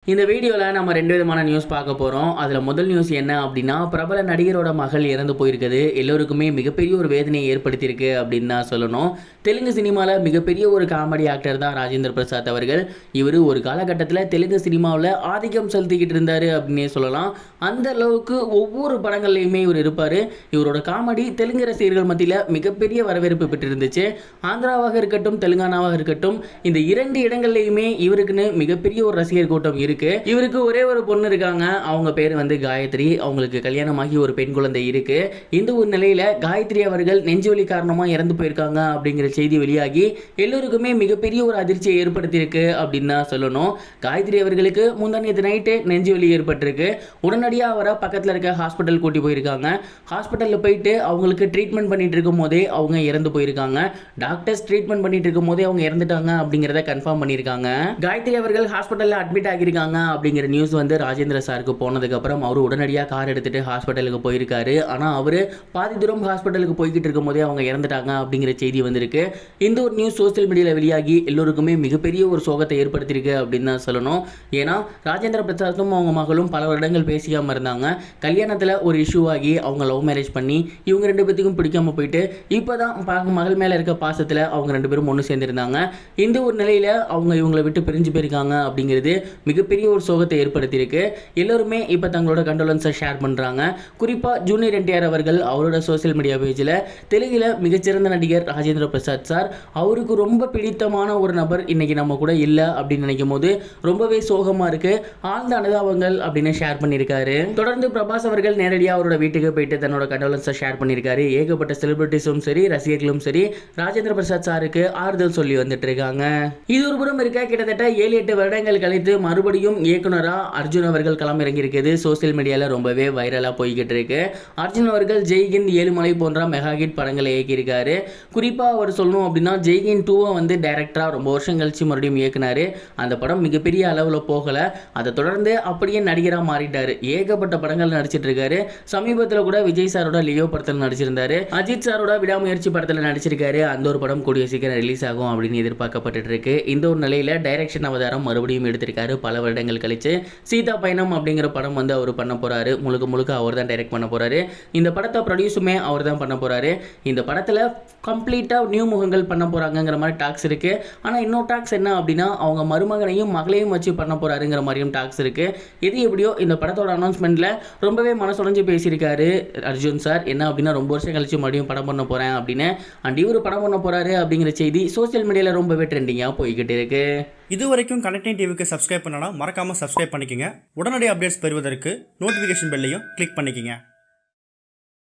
இந்த வீடியோவில் நம்ம 2 விதமான நியூஸ் பார்க்க போகிறோம். அதில் முதல் நியூஸ் என்ன அப்படின்னா, பிரபல நடிகரோட மகள் இறந்து போயிருக்குது. எல்லோருக்குமே மிகப்பெரிய ஒரு வேதனையை ஏற்படுத்தியிருக்கு அப்படின்னு தான் சொல்லணும். தெலுங்கு சினிமாவில் மிகப்பெரிய ஒரு காமெடி ஆக்டர் தான் ராஜேந்திர பிரசாத் அவர்கள். இவர் ஒரு காலகட்டத்தில் தெலுங்கு சினிமாவில் ஆதிக்கம் செலுத்திக்கிட்டு இருந்தார் அப்படின்னே சொல்லலாம். அந்த அளவுக்கு ஒவ்வொரு படங்கள்லையுமே இவர் இருப்பார். இவரோட காமெடி தெலுங்கு ரசிகர்கள் மத்தியில் மிகப்பெரிய வரவேற்பு பெற்றிருந்துச்சு. ஆந்திராவாக இருக்கட்டும், தெலுங்கானாவாக இருக்கட்டும், இந்த 2 இடங்கள்லையுமே இவருக்குன்னு மிகப்பெரிய ஒரு ரசிகர் கூட்டம் இருக்கு. இவருக்கு ஒரே ஒரு பொண்ணு இருக்காங்க. அவங்க பேர் காயத்ரி. அவங்களுக்கு கல்யாணமாகி ஒரு பெண் குழந்தை இருக்கு. இந்த ஒரு நிலையில காயத்ரி அவர்கள் நெஞ்சுவலி காரணமா இறந்து போயிருக்காங்க அப்படிங்கிற செய்தி வெளியாகி எல்லோருக்குமே மிகப்பெரிய ஒரு அதிர்ச்சியை ஏற்படுத்தியிருக்கு அப்படின்னு தான் சொல்லணும். காயத்ரி அவர்களுக்கு முந்தானேத்து நைட்டு நெஞ்சுவலி ஏற்பட்டிருக்கு. உடனடியாக அவரை பக்கத்தில் இருக்க ஹாஸ்பிட்டல் கூட்டி போயிருக்காங்க. ஹாஸ்பிட்டலில் போயிட்டு அவங்களுக்கு ட்ரீட்மெண்ட் பண்ணிட்டு இருக்கும் போதே அவங்க இறந்து போயிருக்காங்க. டாக்டர்ஸ் ட்ரீட்மெண்ட் பண்ணிட்டு இருக்கும் போதே அவங்க இறந்துட்டாங்க அப்படிங்கிறத கன்ஃபார்ம் பண்ணியிருக்காங்க. காயத்ரி அவர்கள் ஹாஸ்பிட்டலில் அட்மிட் ஆகியிருக்காங்க அப்படிங்கிற நியூஸ் ராஜேந்திர சாருக்கு போனதுக்கு அப்புறம் அவர் உடனடியாக கார் எடுத்துட்டு ஹாஸ்பிட்டலுக்கு போயிருக்காரு. ஆனால் அவர் பாதி தூரம் ஹாஸ்பிட்டலுக்கு போய்கிட்டு இருக்கும் போதே அவங்க இறந்துட்டாங்க அப்படிங்கிற செய்தி வந்திருக்கு. இந்த ஒரு நியூஸ் சோசியல் மீடியாவில் வெளியாகி எல்லோருக்குமே மிகப்பெரிய ஒரு சோகத்தை ஏற்படுத்தியிருக்கு அப்படின்னு தான் சொல்லணும். ஏன்னா ராஜேந்திர பிரசாத்தும் அவங்க மகளும் பல வருடங்கள் பேசிக்காமல் இருந்தாங்க. கல்யாணத்தில் ஒரு இஷ்யூ ஆகி அவங்க லவ் மேரேஜ் பண்ணி இவங்க 2 பேத்துக்கும் பிடிக்காம போயிட்டு இப்போதான் மகள் மேலே இருக்க பாசத்தில் அவங்க 2 பேரும் ஒன்று சேர்ந்துருந்தாங்க. இந்த ஒரு நிலையில் அவங்க இவங்களை விட்டு பிரிஞ்சு போயிருக்காங்க அப்படிங்கிறது மிகப்பெரிய ஒரு சோகத்தை ஏற்படுத்தியிருக்கு. எல்லோருமே இப்போ தங்களோட கண்டோலன்ஸை ஷேர் பண்ணுறாங்க. குறிப்பாக ஜூனியர் என்டிஆர் அவர்கள் அவரோட சோசியல் மீடியா பேஜில் தெலுங்கில் மிகச்சிறந்த நடிகர் ராஜேந்திர பிரசாத் சார், அவருக்கு ரொம்ப பிடித்தமான ஒரு நபர் இன்னைக்கு நம்ம கூட இல்லை அப்படின்னு நினைக்கும் போது ரொம்பவே சோகமாக இருக்கு, ஆழ்ந்த அனுதாபங்கள் அப்படின்னு ஷேர் பண்ணியிருக்காரு. தொடர்ந்து பிரபாஸ் அவர்கள் நேரடியாக அவரோட வீட்டுக்கு போயிட்டு தன்னோட கண்டோலன்ஸை ஷேர் பண்ணியிருக்காரு. ஏகப்பட்ட செலிபிரிட்டிஸும் சரி, ரசிகர்களும் சரி, ராஜேந்திர பிரசாத் சாருக்கு ஆறுதல் சொல்லி வந்துட்டு இருக்காங்க. இது ஒரு புறம் இருக்க, கிட்டத்தட்ட 7-8 வருடங்கள் கழித்து மறுபடியும் இயக்குனரா அர்ஜுன் அவர்கள் களமிறங்கி இருக்குது. சோசியல் மீடியாவில் ரொம்பவே வைரலாக போய்கிட்டு இருக்கு. அர்ஜுன் அவர்கள் ஜெய்ஹிந்த், ஏழுமலை போன்ற மெகா ஹிட் படங்களை இயக்கியிருக்காரு. குறிப்பாக அவர் சொல்லணும் அப்படின்னா ஜெய்ஹிந்த் 2 டைரக்டராக ரொம்ப வருஷம் கழிச்சு மறுபடியும் இயக்குனாரு. அந்த படம் மிகப்பெரிய அளவில் போகலை. அதை தொடர்ந்து அப்படியே நடிகராக மாறிட்டாரு. ஏகப்பட்ட படங்கள் நடிச்சிட்டு இருக்காரு. சமீபத்தில் கூட விஜய் சாரோட லியோ படத்தில் நடிச்சிருந்தாரு. அஜித் சாரோட விடாமுயற்சி படத்தில் நடிச்சிருக்காரு. அந்த ஒரு படம் கூடிய சீக்கிரம் ரிலீஸ் ஆகும் அப்படின்னு எதிர்பார்க்கப்பட்டு இருக்கு. இந்த ஒரு நிலையில் டைரக்ஷன் அவதாரம் மறுபடியும் எடுத்திருக்காரு. பல வருடங்கள் கழிச்சு சீதா பயணம் அப்படிங்கிற படம் அவர் பண்ண போறாரு. முழுக்க அவர் தான் டைரக்ட் பண்ண போறாரு. இந்த படத்தை ப்ரொடியூஸுமே அவர் தான் பண்ண போறாரு. இந்த படத்தில் கம்ப்ளீட்டாக நியூ முகங்கள் பண்ண போறாங்கிற மாதிரி டாக்ஸ் இருக்கு. ஆனால் இன்னொரு டாக்ஸ் என்ன அப்படின்னா அவங்க மருமகனையும் மகளையும் வச்சு பண்ண போறாருங்கிற மாதிரியும் டாக்ஸ் இருக்கு. இது எப்படியோ இந்த படத்தோட அனௌன்ஸ்மெண்ட்ல ரொம்பவே மனசுடைஞ்சு பேசியிருக்காரு அர்ஜுன் சார். என்ன அப்படின்னா ரொம்ப வருஷம் கழிச்சு மறுபடியும் படம் பண்ண போறேன் அப்படின்னு, அண்ட் இவரு படம் பண்ண போறாரு அப்படிங்கிற செய்தி சோசியல் மீடியாவில் ரொம்பவே ட்ரெண்டிங்காக போய்கிட்டு இருக்கு. இது வரைக்கும் கனெக்டிங் டிவிக்கு சப்ஸ்கிரைப் பண்ணனா மறக்காம சப்ஸ்கிரைப் பண்ணிக்கங்க. உடனடி அப்டேட்ஸ் பெறுவதற்கு நோட்டிஃபிகேஷன் பெல்லையும் கிளிக் பண்ணிக்கங்க.